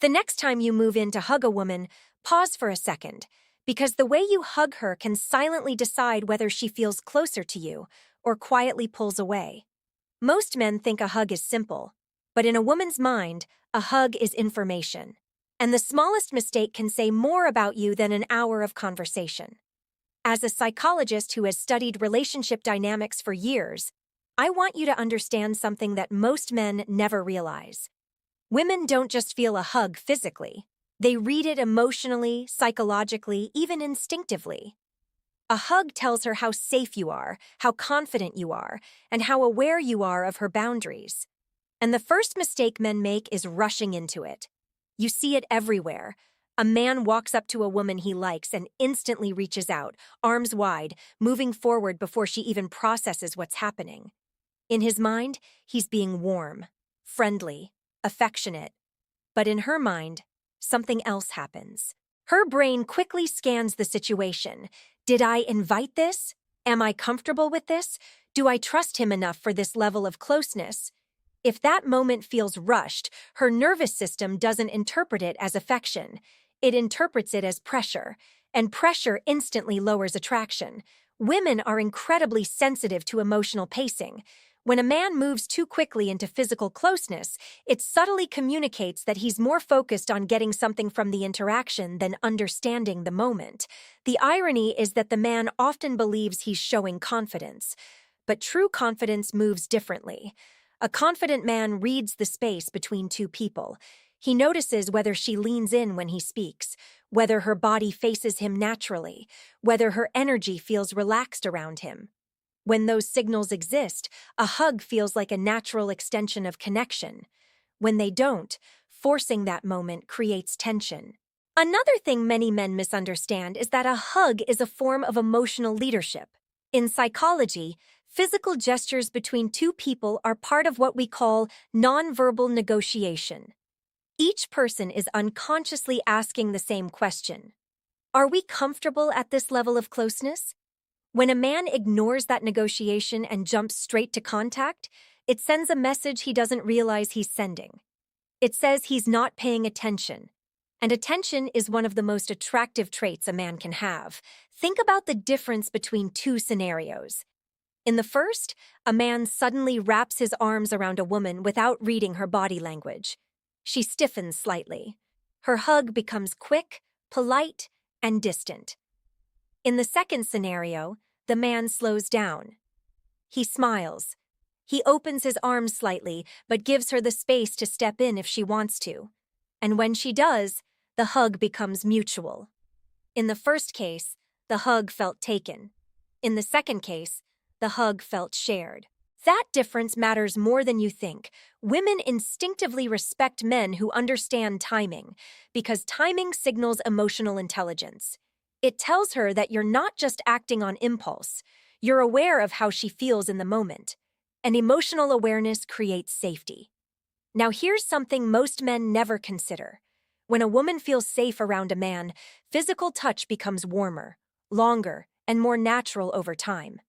The next time you move in to hug a woman, pause for a second, because the way you hug her can silently decide whether she feels closer to you or quietly pulls away. Most men think a hug is simple, but in a woman's mind, a hug is information. And the smallest mistake can say more about you than an hour of conversation. As a psychologist who has studied relationship dynamics for years, I want you to understand something that most men never realize. Women don't just feel a hug physically. They read it emotionally, psychologically, even instinctively. A hug tells her how safe you are, how confident you are, and how aware you are of her boundaries. And the first mistake men make is rushing into it. You see it everywhere. A man walks up to a woman he likes and instantly reaches out, arms wide, moving forward before she even processes what's happening. In his mind, he's being warm, friendly, affectionate. But in her mind, something else happens. Her brain quickly scans the situation. Did I invite this? Am I comfortable with this? Do I trust him enough for this level of closeness? If that moment feels rushed, her nervous system doesn't interpret it as affection. It interprets it as pressure, and pressure instantly lowers attraction. Women are incredibly sensitive to emotional pacing. When a man moves too quickly into physical closeness, it subtly communicates that he's more focused on getting something from the interaction than understanding the moment. The irony is that the man often believes he's showing confidence, but true confidence moves differently. A confident man reads the space between two people. He notices whether she leans in when he speaks, whether her body faces him naturally, whether her energy feels relaxed around him. When those signals exist, a hug feels like a natural extension of connection. When they don't, forcing that moment creates tension. Another thing many men misunderstand is that a hug is a form of emotional leadership. In psychology, physical gestures between two people are part of what we call nonverbal negotiation. Each person is unconsciously asking the same question. Are we comfortable at this level of closeness? When a man ignores that negotiation and jumps straight to contact, it sends a message he doesn't realize he's sending. It says he's not paying attention. And attention is one of the most attractive traits a man can have. Think about the difference between two scenarios. In the first, a man suddenly wraps his arms around a woman without reading her body language. She stiffens slightly. Her hug becomes quick, polite, and distant. In the second scenario, the man slows down. He smiles. He opens his arms slightly, but gives her the space to step in if she wants to. And when she does, the hug becomes mutual. In the first case, the hug felt taken. In the second case, the hug felt shared. That difference matters more than you think. Women instinctively respect men who understand timing, because timing signals emotional intelligence. It tells her that you're not just acting on impulse, you're aware of how she feels in the moment. And emotional awareness creates safety. Now here's something most men never consider. When a woman feels safe around a man, physical touch becomes warmer, longer, and more natural over time.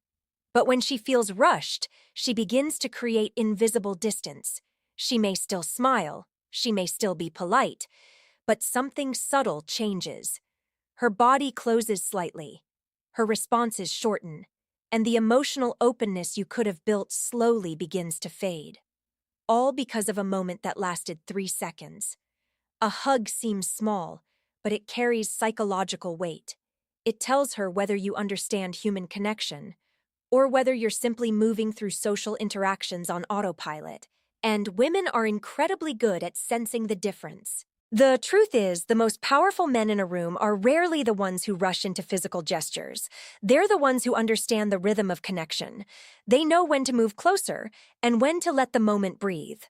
But when she feels rushed, she begins to create invisible distance. She may still smile, she may still be polite, but something subtle changes. Her body closes slightly, her responses shorten, and the emotional openness you could have built slowly begins to fade. All because of a moment that lasted 3 seconds. A hug seems small, but it carries psychological weight. It tells her whether you understand human connection, or whether you're simply moving through social interactions on autopilot. And women are incredibly good at sensing the difference. The truth is, the most powerful men in a room are rarely the ones who rush into physical gestures. They're the ones who understand the rhythm of connection. They know when to move closer and when to let the moment breathe.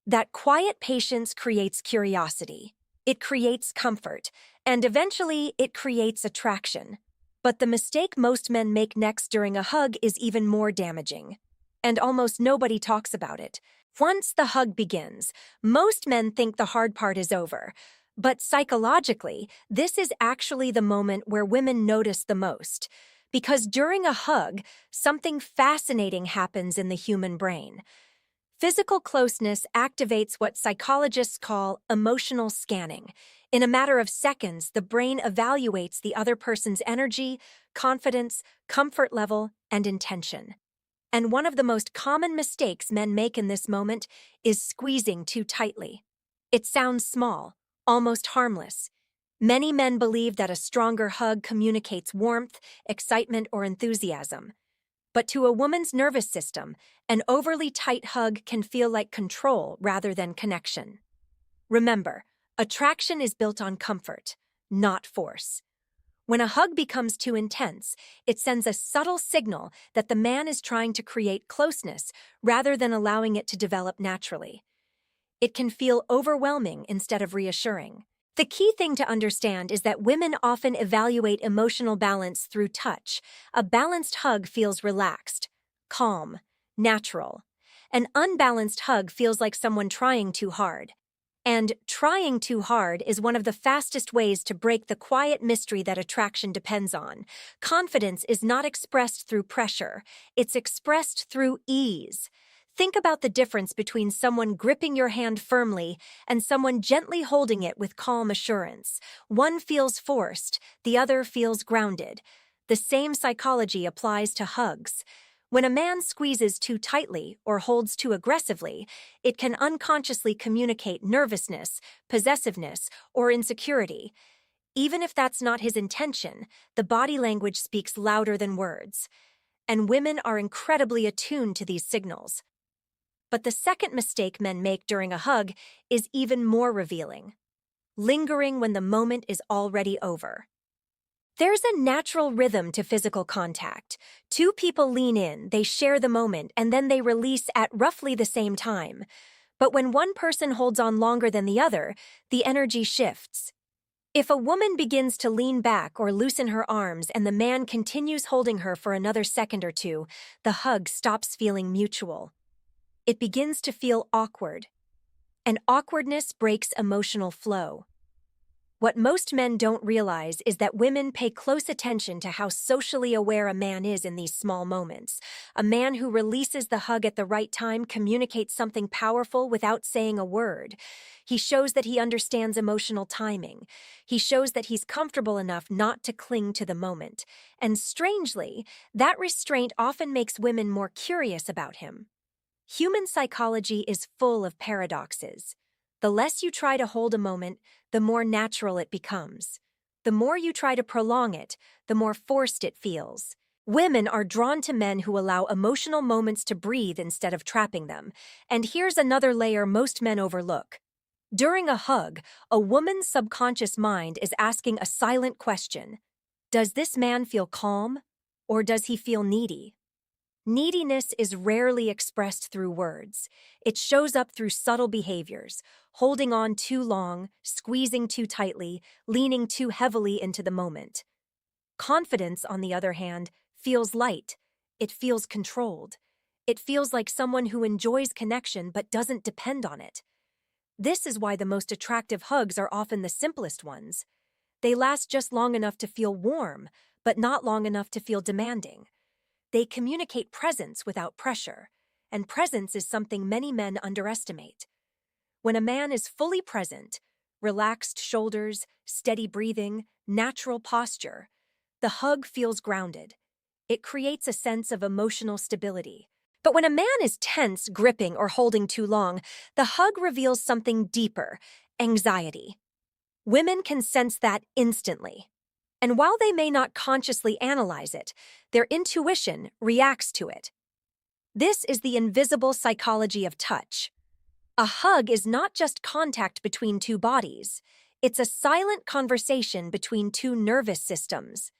That quiet patience creates curiosity. It creates comfort, and eventually it creates attraction. But the mistake most men make next during a hug is even more damaging. And almost nobody talks about it. Once the hug begins, most men think the hard part is over. But psychologically, this is actually the moment where women notice the most. Because during a hug, something fascinating happens in the human brain. Physical closeness activates what psychologists call emotional scanning. In a matter of seconds, the brain evaluates the other person's energy, confidence, comfort level, and intention. And one of the most common mistakes men make in this moment is squeezing too tightly. It sounds small, almost harmless. Many men believe that a stronger hug communicates warmth, excitement, or enthusiasm. But to a woman's nervous system, an overly tight hug can feel like control rather than connection. Remember, attraction is built on comfort, not force. When a hug becomes too intense, it sends a subtle signal that the man is trying to create closeness rather than allowing it to develop naturally. It can feel overwhelming instead of reassuring. The key thing to understand is that women often evaluate emotional balance through touch. A balanced hug feels relaxed, calm, natural. An unbalanced hug feels like someone trying too hard. And trying too hard is one of the fastest ways to break the quiet mystery that attraction depends on. Confidence is not expressed through pressure, it's expressed through ease. Think about the difference between someone gripping your hand firmly and someone gently holding it with calm assurance. One feels forced, the other feels grounded. The same psychology applies to hugs. When a man squeezes too tightly or holds too aggressively, it can unconsciously communicate nervousness, possessiveness, or insecurity. Even if that's not his intention, the body language speaks louder than words. And women are incredibly attuned to these signals. But the second mistake men make during a hug is even more revealing: lingering when the moment is already over. There's a natural rhythm to physical contact. Two people lean in, they share the moment, and then they release at roughly the same time. But when one person holds on longer than the other, the energy shifts. If a woman begins to lean back or loosen her arms and the man continues holding her for another second or two, the hug stops feeling mutual. It begins to feel awkward, and awkwardness breaks emotional flow. What most men don't realize is that women pay close attention to how socially aware a man is in these small moments. A man who releases the hug at the right time communicates something powerful without saying a word. He shows that he understands emotional timing. He shows that he's comfortable enough not to cling to the moment. And strangely, that restraint often makes women more curious about him. Human psychology is full of paradoxes. The less you try to hold a moment, the more natural it becomes. The more you try to prolong it, the more forced it feels. Women are drawn to men who allow emotional moments to breathe instead of trapping them. And here's another layer most men overlook. During a hug, a woman's subconscious mind is asking a silent question. Does this man feel calm, or does he feel needy? Neediness is rarely expressed through words. It shows up through subtle behaviors: holding on too long, squeezing too tightly, leaning too heavily into the moment. Confidence, on the other hand, feels light. It feels controlled. It feels like someone who enjoys connection but doesn't depend on it. This is why the most attractive hugs are often the simplest ones. They last just long enough to feel warm, but not long enough to feel demanding. They communicate presence without pressure, and presence is something many men underestimate. When a man is fully present, relaxed shoulders, steady breathing, natural posture, the hug feels grounded. It creates a sense of emotional stability. But when a man is tense, gripping, or holding too long, the hug reveals something deeper: anxiety. Women can sense that instantly. And while they may not consciously analyze it, their intuition reacts to it. This is the invisible psychology of touch. A hug is not just contact between two bodies. It's a silent conversation between two nervous systems.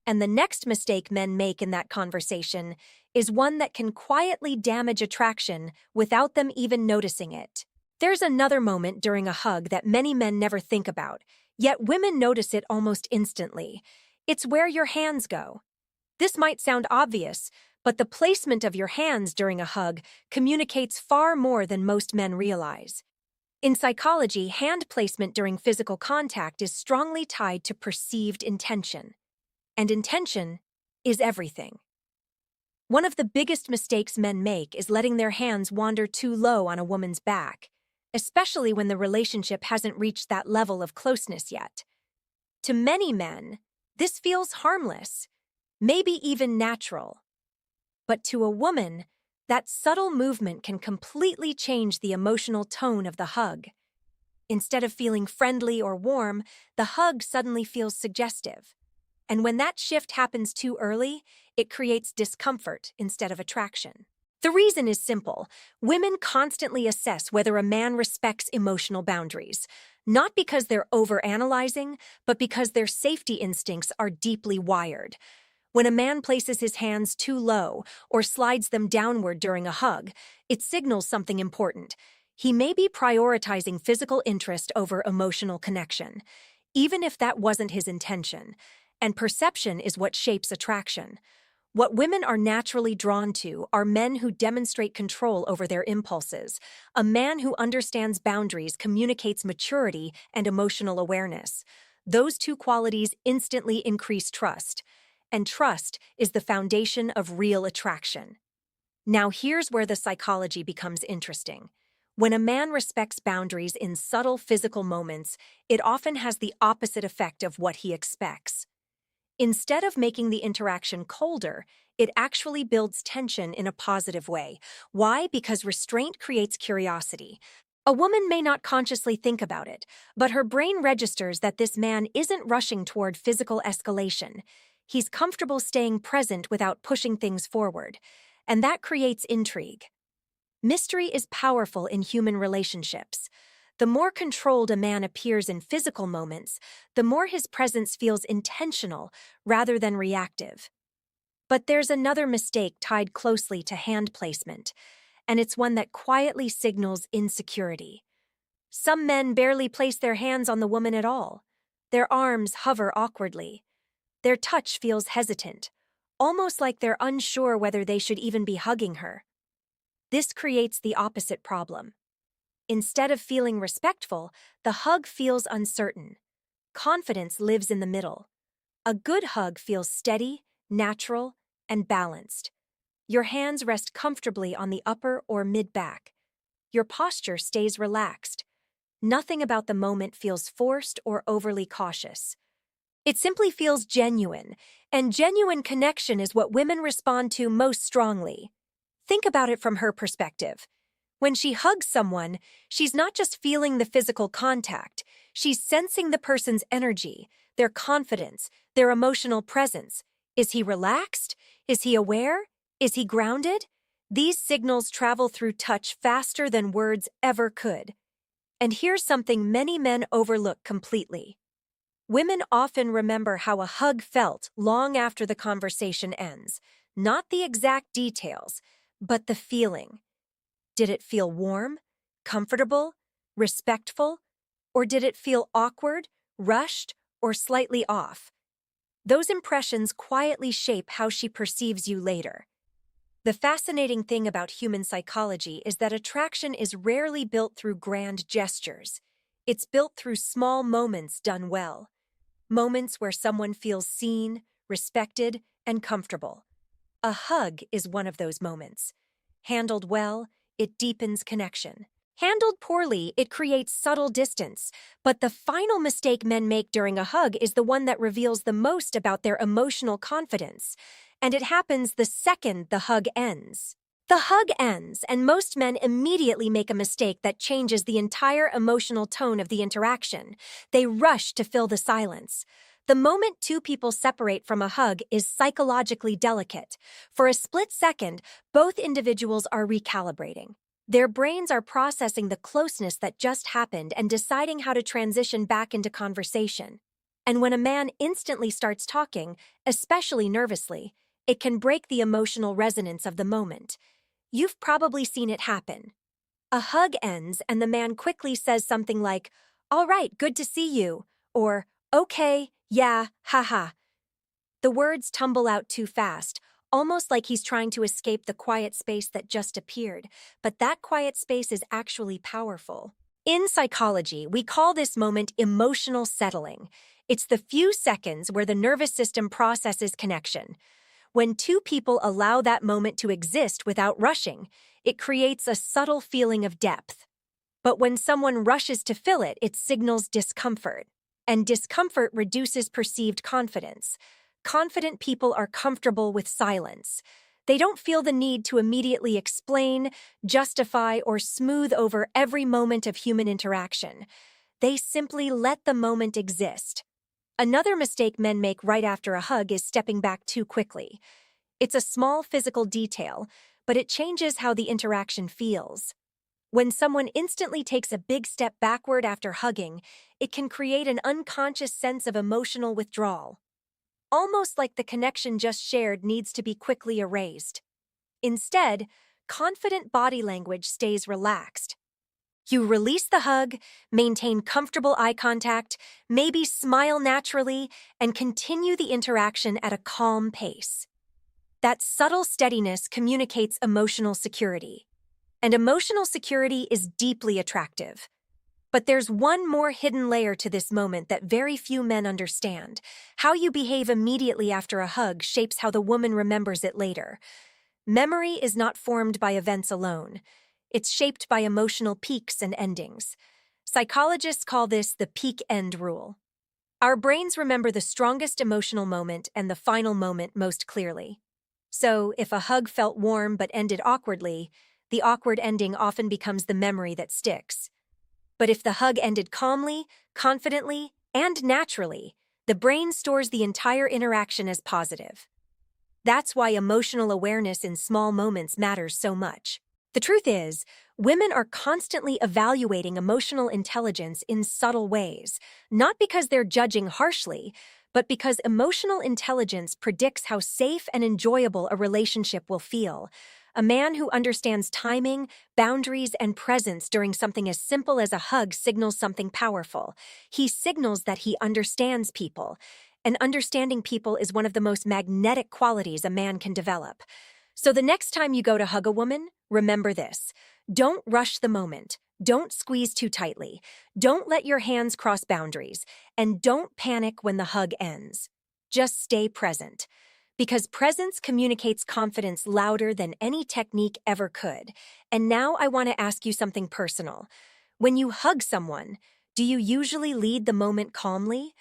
And the next mistake men make in that conversation is one that can quietly damage attraction without them even noticing it. There's another moment during a hug that many men never think about, yet women notice it almost instantly. It's where your hands go. This might sound obvious, but the placement of your hands during a hug communicates far more than most men realize. In psychology, hand placement during physical contact is strongly tied to perceived intention. And intention is everything. One of the biggest mistakes men make is letting their hands wander too low on a woman's back, especially when the relationship hasn't reached that level of closeness yet. To many men, this feels harmless, maybe even natural. But to a woman, that subtle movement can completely change the emotional tone of the hug. Instead of feeling friendly or warm, the hug suddenly feels suggestive. And when that shift happens too early, it creates discomfort instead of attraction. The reason is simple. Women constantly assess whether a man respects emotional boundaries, not because they're overanalyzing, but because their safety instincts are deeply wired. When a man places his hands too low or slides them downward during a hug, it signals something important. He may be prioritizing physical interest over emotional connection, even if that wasn't his intention. And perception is what shapes attraction. What women are naturally drawn to are men who demonstrate control over their impulses. A man who understands boundaries communicates maturity and emotional awareness. Those two qualities instantly increase trust. And trust is the foundation of real attraction. Now here's where the psychology becomes interesting. When a man respects boundaries in subtle physical moments, it often has the opposite effect of what he expects. Instead of making the interaction colder, it actually builds tension in a positive way. Why? Because restraint creates curiosity. A woman may not consciously think about it, but her brain registers that this man isn't rushing toward physical escalation. He's comfortable staying present without pushing things forward, and that creates intrigue. Mystery is powerful in human relationships. The more controlled a man appears in physical moments, the more his presence feels intentional rather than reactive. But there's another mistake tied closely to hand placement, and it's one that quietly signals insecurity. Some men barely place their hands on the woman at all. Their arms hover awkwardly. Their touch feels hesitant, almost like they're unsure whether they should even be hugging her. This creates the opposite problem. Instead of feeling respectful, the hug feels uncertain. Confidence lives in the middle. A good hug feels steady, natural, and balanced. Your hands rest comfortably on the upper or mid-back. Your posture stays relaxed. Nothing about the moment feels forced or overly cautious. It simply feels genuine, and genuine connection is what women respond to most strongly. Think about it from her perspective. When she hugs someone, she's not just feeling the physical contact, she's sensing the person's energy, their confidence, their emotional presence. Is he relaxed? Is he aware? Is he grounded? These signals travel through touch faster than words ever could. And here's something many men overlook completely. Women often remember how a hug felt long after the conversation ends, not the exact details, but the feeling. Did it feel warm, comfortable, respectful, or did it feel awkward, rushed, or slightly off? Those impressions quietly shape how she perceives you later. The fascinating thing about human psychology is that attraction is rarely built through grand gestures. It's built through small moments done well. Moments where someone feels seen, respected, and comfortable. A hug is one of those moments. Handled well, it deepens connection. Handled poorly, it creates subtle distance. But the final mistake men make during a hug is the one that reveals the most about their emotional confidence. And it happens the second the hug ends. The hug ends, and most men immediately make a mistake that changes the entire emotional tone of the interaction. They rush to fill the silence. The moment two people separate from a hug is psychologically delicate. For a split second, both individuals are recalibrating. Their brains are processing the closeness that just happened and deciding how to transition back into conversation. And when a man instantly starts talking, especially nervously, it can break the emotional resonance of the moment. You've probably seen it happen. A hug ends and the man quickly says something like, "All right, good to see you," or, "Okay, yeah, haha." The words tumble out too fast, almost like he's trying to escape the quiet space that just appeared, but that quiet space is actually powerful. In psychology, we call this moment emotional settling. It's the few seconds where the nervous system processes connection. When two people allow that moment to exist without rushing, it creates a subtle feeling of depth. But when someone rushes to fill it, it signals discomfort. And discomfort reduces perceived confidence. Confident people are comfortable with silence. They don't feel the need to immediately explain, justify, or smooth over every moment of human interaction. They simply let the moment exist. Another mistake men make right after a hug is stepping back too quickly. It's a small physical detail, but it changes how the interaction feels. When someone instantly takes a big step backward after hugging, it can create an unconscious sense of emotional withdrawal. Almost like the connection just shared needs to be quickly erased. Instead, confident body language stays relaxed. You release the hug, maintain comfortable eye contact, maybe smile naturally, and continue the interaction at a calm pace. That subtle steadiness communicates emotional security. And emotional security is deeply attractive. But there's one more hidden layer to this moment that very few men understand. How you behave immediately after a hug shapes how the woman remembers it later. Memory is not formed by events alone. It's shaped by emotional peaks and endings. Psychologists call this the peak-end rule. Our brains remember the strongest emotional moment and the final moment most clearly. So, if a hug felt warm but ended awkwardly, the awkward ending often becomes the memory that sticks. But if the hug ended calmly, confidently, and naturally, the brain stores the entire interaction as positive. That's why emotional awareness in small moments matters so much. The truth is, women are constantly evaluating emotional intelligence in subtle ways, not because they're judging harshly, but because emotional intelligence predicts how safe and enjoyable a relationship will feel. A man who understands timing, boundaries, and presence during something as simple as a hug signals something powerful. He signals that he understands people. And understanding people is one of the most magnetic qualities a man can develop. So the next time you go to hug a woman, remember this. Don't rush the moment. Don't squeeze too tightly. Don't let your hands cross boundaries. And don't panic when the hug ends. Just stay present. Because presence communicates confidence louder than any technique ever could. And now I want to ask you something personal. When you hug someone, do you usually lead the moment calmly?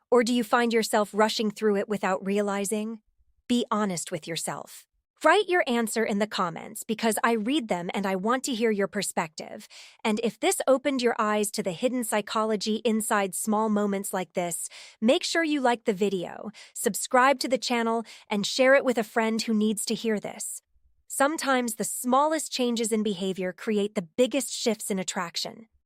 Or do you find yourself rushing through it without realizing? Be honest with yourself. Write your answer in the comments because I read them and I want to hear your perspective. And if this opened your eyes to the hidden psychology inside small moments like this, make sure you like the video, subscribe to the channel, and share it with a friend who needs to hear this. Sometimes the smallest changes in behavior create the biggest shifts in attraction.